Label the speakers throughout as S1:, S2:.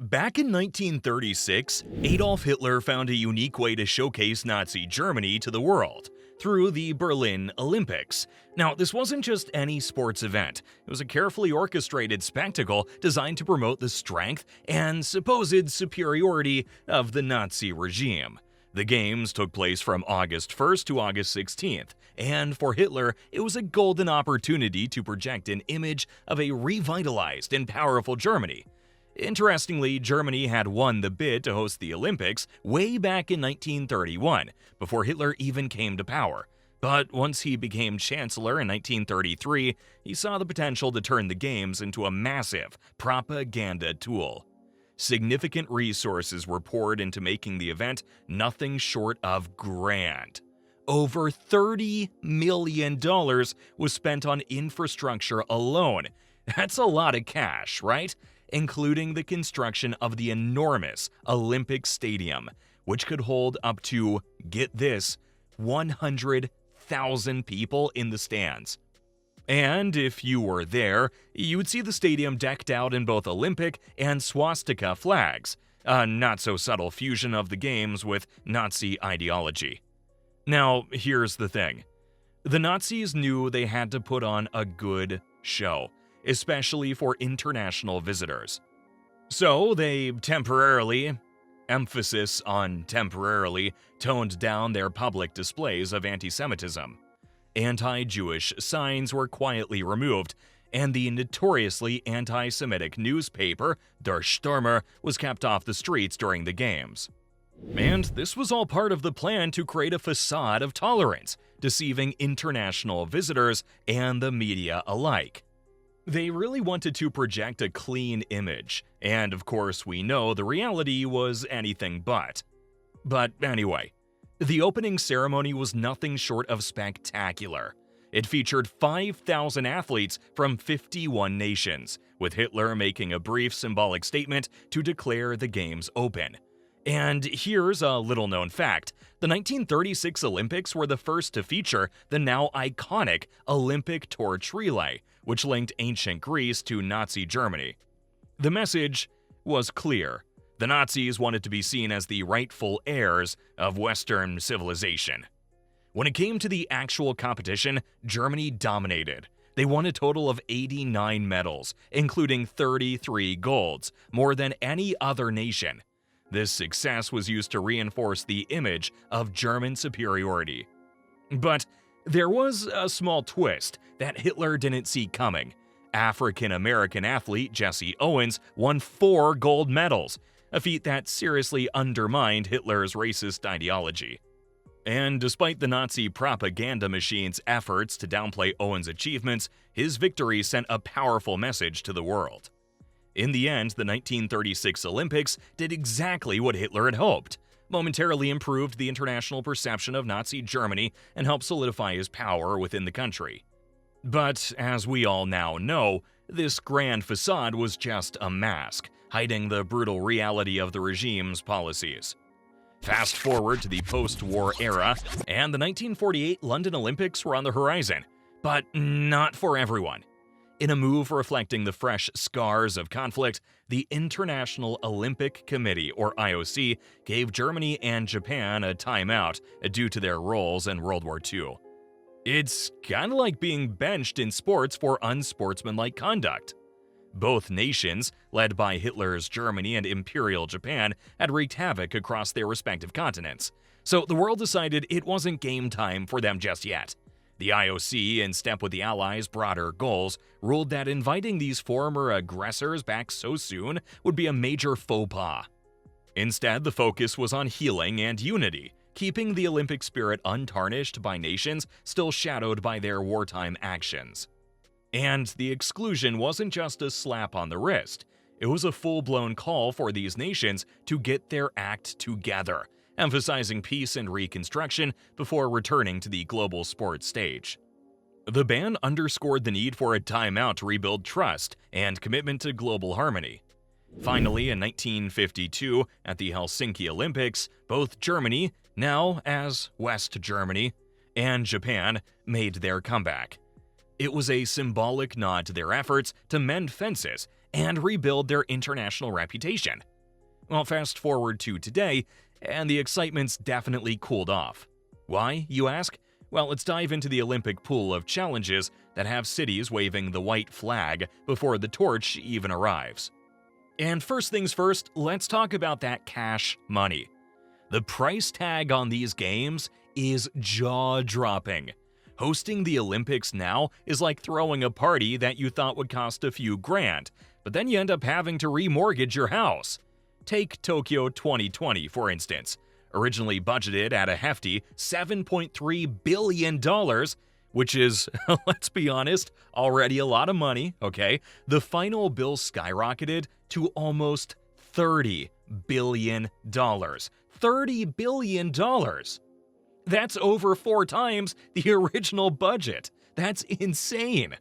S1: Back in 1936, Adolf Hitler found a unique way to showcase Nazi Germany to the world through the Berlin Olympics. Now, this wasn't just any sports event, it was a carefully orchestrated spectacle designed to promote the strength and supposed superiority of the Nazi regime. The games took place from August 1st to August 16th, and for Hitler, it was a golden opportunity to project an image of a revitalized and powerful Germany. Interestingly, Germany had won the bid to host the Olympics way back in 1931, before Hitler even came to power. But once he became chancellor in 1933, he saw the potential to turn the Games into a massive propaganda tool. Significant resources were poured into making the event nothing short of grand. Over $30 million was spent on infrastructure alone. That's a lot of cash, right? Including the construction of the enormous Olympic Stadium, which could hold up to, get this, 100,000 people in the stands. And if you were there, you would see the stadium decked out in both Olympic and swastika flags, a not-so-subtle fusion of the Games with Nazi ideology. Now, here's the thing. The Nazis knew they had to put on a good show, especially for international visitors. So they temporarily, emphasis on temporarily, toned down their public displays of anti-Semitism. Anti-Jewish signs were quietly removed, and the notoriously anti-Semitic newspaper, Der Stürmer, was kept off the streets during the Games. And this was all part of the plan to create a facade of tolerance, deceiving international visitors and the media alike. They really wanted to project a clean image, and of course we know the reality was anything but. But anyway, the opening ceremony was nothing short of spectacular. It featured 5,000 athletes from 51 nations, with Hitler making a brief symbolic statement to declare the Games open. And here's a little-known fact. The 1936 Olympics were the first to feature the now iconic Olympic torch relay, which linked ancient Greece to Nazi Germany. The message was clear. The Nazis wanted to be seen as the rightful heirs of Western civilization. When it came to the actual competition, Germany dominated. They won a total of 89 medals, including 33 golds, more than any other nation. This success was used to reinforce the image of German superiority. But there was a small twist that Hitler didn't see coming. African-American athlete Jesse Owens won 4 gold medals, a feat that seriously undermined Hitler's racist ideology. And despite the Nazi propaganda machine's efforts to downplay Owens' achievements, his victory sent a powerful message to the world. In the end, the 1936 Olympics did exactly what Hitler had hoped, momentarily improved the international perception of Nazi Germany and helped solidify his power within the country. But as we all now know, this grand facade was just a mask, hiding the brutal reality of the regime's policies. Fast forward to the post-war era, and the 1948 London Olympics were on the horizon, but not for everyone. In a move reflecting the fresh scars of conflict, the International Olympic Committee, or IOC, gave Germany and Japan a timeout due to their roles in World War II. It's kinda like being benched in sports for unsportsmanlike conduct. Both nations, led by Hitler's Germany and Imperial Japan, had wreaked havoc across their respective continents, so the world decided it wasn't game time for them just yet. The IOC, in step with the Allies' broader goals, ruled that inviting these former aggressors back so soon would be a major faux pas. Instead, the focus was on healing and unity, keeping the Olympic spirit untarnished by nations still shadowed by their wartime actions. And the exclusion wasn't just a slap on the wrist, it was a full-blown call for these nations to get their act together, emphasizing peace and reconstruction before returning to the global sports stage. The ban underscored the need for a timeout to rebuild trust and commitment to global harmony. Finally, in 1952, at the Helsinki Olympics, both Germany, now as West Germany, and Japan made their comeback. It was a symbolic nod to their efforts to mend fences and rebuild their international reputation. Well, fast forward to today, and the excitement's definitely cooled off. Why, you ask? Well, let's dive into the Olympic pool of challenges that have cities waving the white flag before the torch even arrives. And first things first, let's talk about that cash money. The price tag on these games is jaw-dropping. Hosting the Olympics now is like throwing a party that you thought would cost a few grand, but then you end up having to remortgage your house. Take Tokyo 2020, for instance. Originally budgeted at a hefty $7.3 billion, which is, let's be honest, already a lot of money, okay? The final bill skyrocketed to almost $30 billion. $30 billion! That's over 4 times the original budget. That's insane.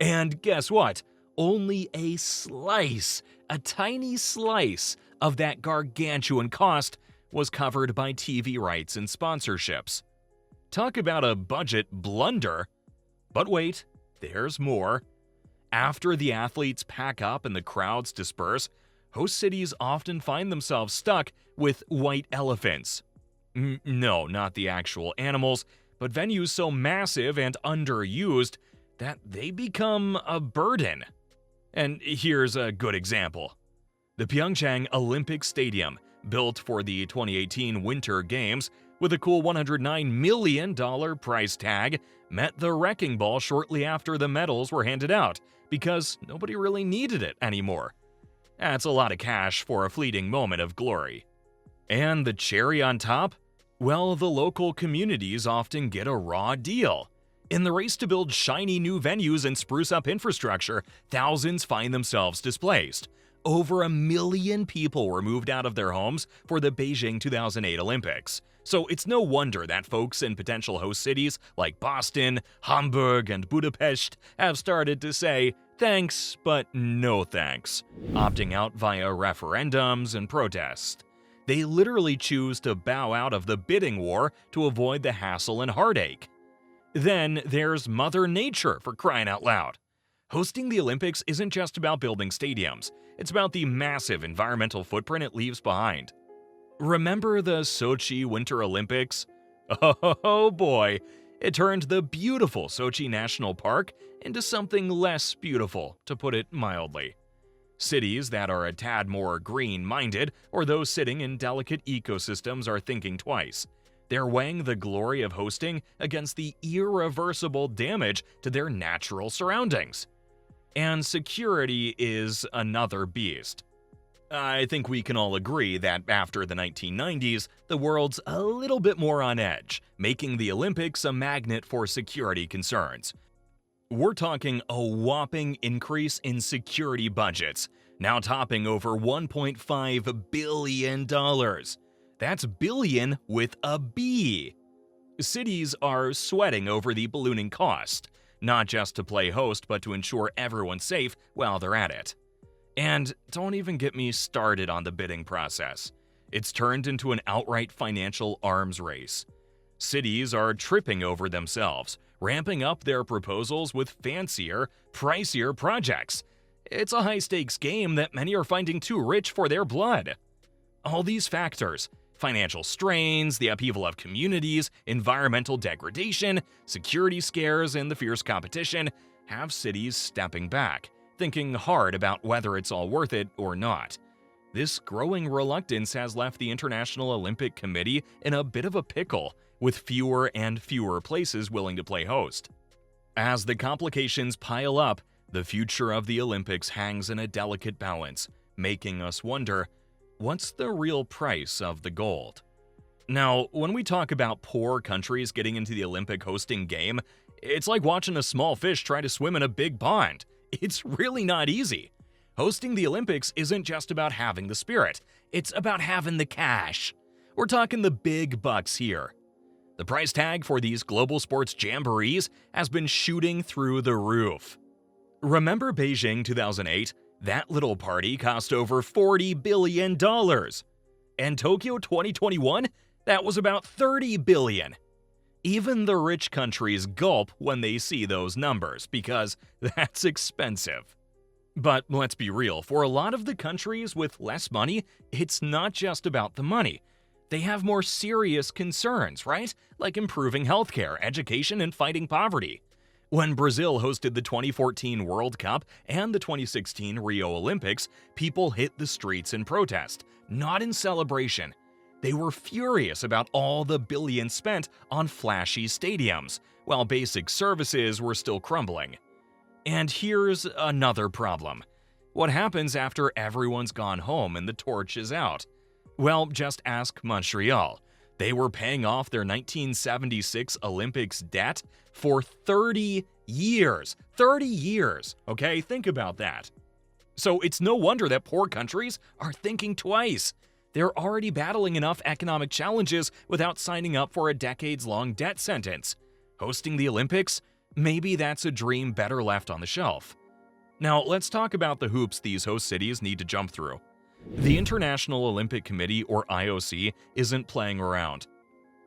S1: And guess what? Only a slice, a tiny slice of that gargantuan cost was covered by TV rights and sponsorships. Talk about a budget blunder. But wait, there's more. After the athletes pack up and the crowds disperse, host cities often find themselves stuck with white elephants. No, not the actual animals, but venues so massive and underused that they become a burden. And here's a good example. The Pyeongchang Olympic Stadium, built for the 2018 Winter Games with a cool $109 million price tag, met the wrecking ball shortly after the medals were handed out because nobody really needed it anymore. That's a lot of cash for a fleeting moment of glory. And the cherry on top? Well, the local communities often get a raw deal. In the race to build shiny new venues and spruce up infrastructure, thousands find themselves displaced. Over 1 million people were moved out of their homes for the Beijing 2008 Olympics. So it's no wonder that folks in potential host cities like Boston, Hamburg, and Budapest have started to say, thanks, but no thanks, opting out via referendums and protests. They literally choose to bow out of the bidding war to avoid the hassle and heartache. Then there's Mother Nature, for crying out loud. Hosting the Olympics isn't just about building stadiums, it's about the massive environmental footprint it leaves behind. Remember the Sochi Winter Olympics? Oh boy, it turned the beautiful Sochi National Park into something less beautiful, to put it mildly. Cities that are a tad more green-minded, or those sitting in delicate ecosystems, are thinking twice. They're weighing the glory of hosting against the irreversible damage to their natural surroundings. And security is another beast. I think we can all agree that after the 1990s, the world's a little bit more on edge, making the Olympics a magnet for security concerns. We're talking a whopping increase in security budgets, now topping over $1.5 billion. That's billion with a B. Cities are sweating over the ballooning cost, not just to play host, but to ensure everyone's safe while they're at it. And don't even get me started on the bidding process. It's turned into an outright financial arms race. Cities are tripping over themselves, ramping up their proposals with fancier, pricier projects. It's a high-stakes game that many are finding too rich for their blood. All these factors, financial strains, the upheaval of communities, environmental degradation, security scares, and the fierce competition, have cities stepping back, thinking hard about whether it's all worth it or not. This growing reluctance has left the International Olympic Committee in a bit of a pickle, with fewer and fewer places willing to play host. As the complications pile up, the future of the Olympics hangs in a delicate balance, making us wonder, what's the real price of the gold? Now, when we talk about poor countries getting into the Olympic hosting game, it's like watching a small fish try to swim in a big pond. It's really not easy. Hosting the Olympics isn't just about having the spirit, it's about having the cash. We're talking the big bucks here. The price tag for these global sports jamborees has been shooting through the roof. Remember Beijing 2008? That little party cost over $40 billion. And Tokyo 2021? That was about $30 billion. Even the rich countries gulp when they see those numbers, because that's expensive. But let's be real, for a lot of the countries with less money, it's not just about the money. They have more serious concerns, right? Like improving healthcare, education, and fighting poverty. When Brazil hosted the 2014 World Cup and the 2016 Rio Olympics, people hit the streets in protest, not in celebration. They were furious about all the billions spent on flashy stadiums, while basic services were still crumbling. And here's another problem. What happens after everyone's gone home and the torch is out? Well, just ask Montreal. They were paying off their 1976 Olympics debt for 30 years. 30 years, okay? Think about that. So it's no wonder that poor countries are thinking twice. They're already battling enough economic challenges without signing up for a decades-long debt sentence. Hosting the Olympics? Maybe that's a dream better left on the shelf. Now, let's talk about the hoops these host cities need to jump through. The International Olympic Committee, or IOC, isn't playing around.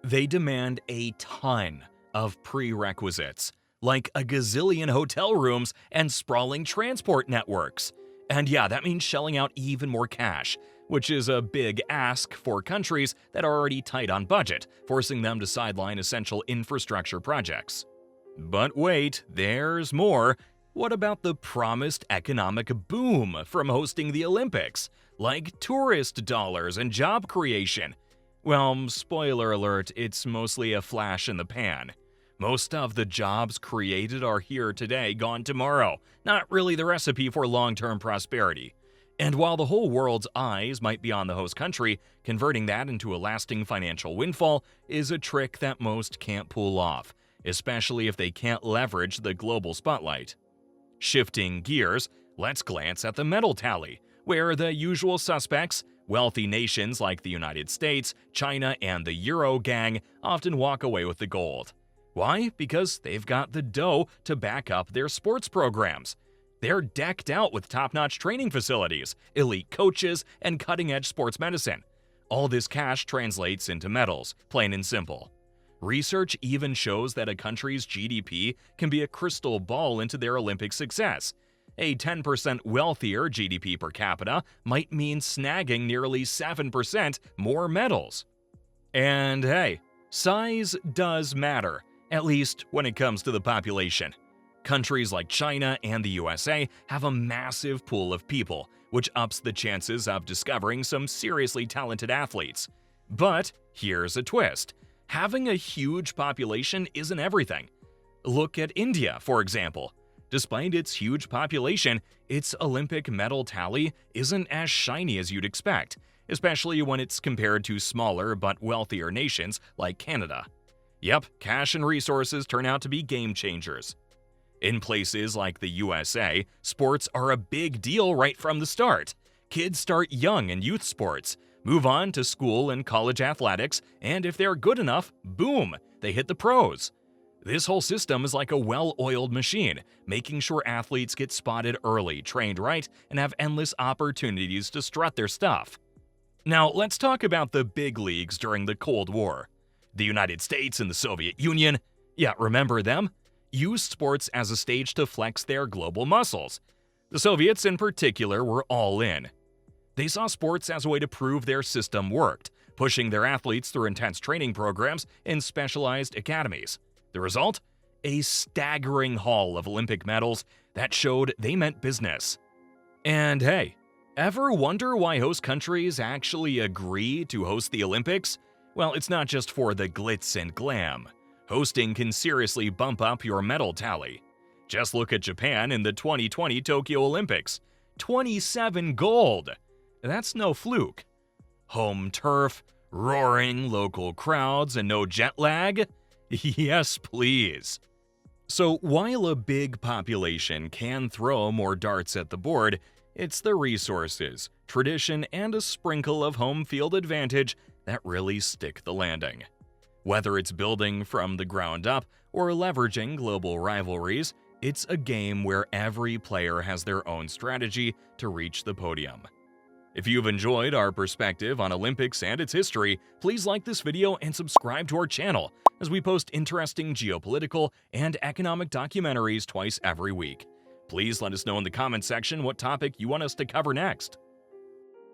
S1: They demand a ton of prerequisites, like a gazillion hotel rooms and sprawling transport networks. And yeah, that means shelling out even more cash, which is a big ask for countries that are already tight on budget, forcing them to sideline essential infrastructure projects. But wait, there's more. What about the promised economic boom from hosting the Olympics? Like tourist dollars and job creation? Well, spoiler alert, it's mostly a flash in the pan. Most of the jobs created are here today, gone tomorrow. Not really the recipe for long-term prosperity. And while the whole world's eyes might be on the host country, converting that into a lasting financial windfall is a trick that most can't pull off, especially if they can't leverage the global spotlight. Shifting gears, let's glance at the medal tally, where the usual suspects, wealthy nations like the United States, China, and the Euro gang, often walk away with the gold. Why? Because they've got the dough to back up their sports programs. They're decked out with top-notch training facilities, elite coaches, and cutting-edge sports medicine. All this cash translates into medals, plain and simple. Research even shows that a country's GDP can be a crystal ball into their Olympic success. A 10% wealthier GDP per capita might mean snagging nearly 7% more medals. And hey, size does matter, at least when it comes to the population. Countries like China and the USA have a massive pool of people, which ups the chances of discovering some seriously talented athletes. But here's a twist. Having a huge population isn't everything. Look at India, for example. Despite its huge population, its Olympic medal tally isn't as shiny as you'd expect, especially when it's compared to smaller but wealthier nations like Canada. Yep, cash and resources turn out to be game changers. In places like the USA, sports are a big deal right from the start. Kids start young in youth sports, move on to school and college athletics, and if they're good enough, boom, they hit the pros. This whole system is like a well-oiled machine, making sure athletes get spotted early, trained right, and have endless opportunities to strut their stuff. Now, let's talk about the big leagues during the Cold War. The United States and the Soviet Union, yeah, remember them? Used sports as a stage to flex their global muscles. The Soviets in particular were all in. They saw sports as a way to prove their system worked, pushing their athletes through intense training programs in specialized academies. The result? A staggering haul of Olympic medals that showed they meant business. And hey, ever wonder why host countries actually agree to host the Olympics? Well, it's not just for the glitz and glam. Hosting can seriously bump up your medal tally. Just look at Japan in the 2020 Tokyo Olympics. 27 gold! That's no fluke. Home turf, roaring local crowds, and no jet lag? Yes, please. So while a big population can throw more darts at the board, it's the resources, tradition, and a sprinkle of home field advantage that really stick the landing. Whether it's building from the ground up or leveraging global rivalries, it's a game where every player has their own strategy to reach the podium. If you've enjoyed our perspective on Olympics and its history, please like this video and subscribe to our channel as we post interesting geopolitical and economic documentaries twice every week. Please let us know in the comment section what topic you want us to cover next.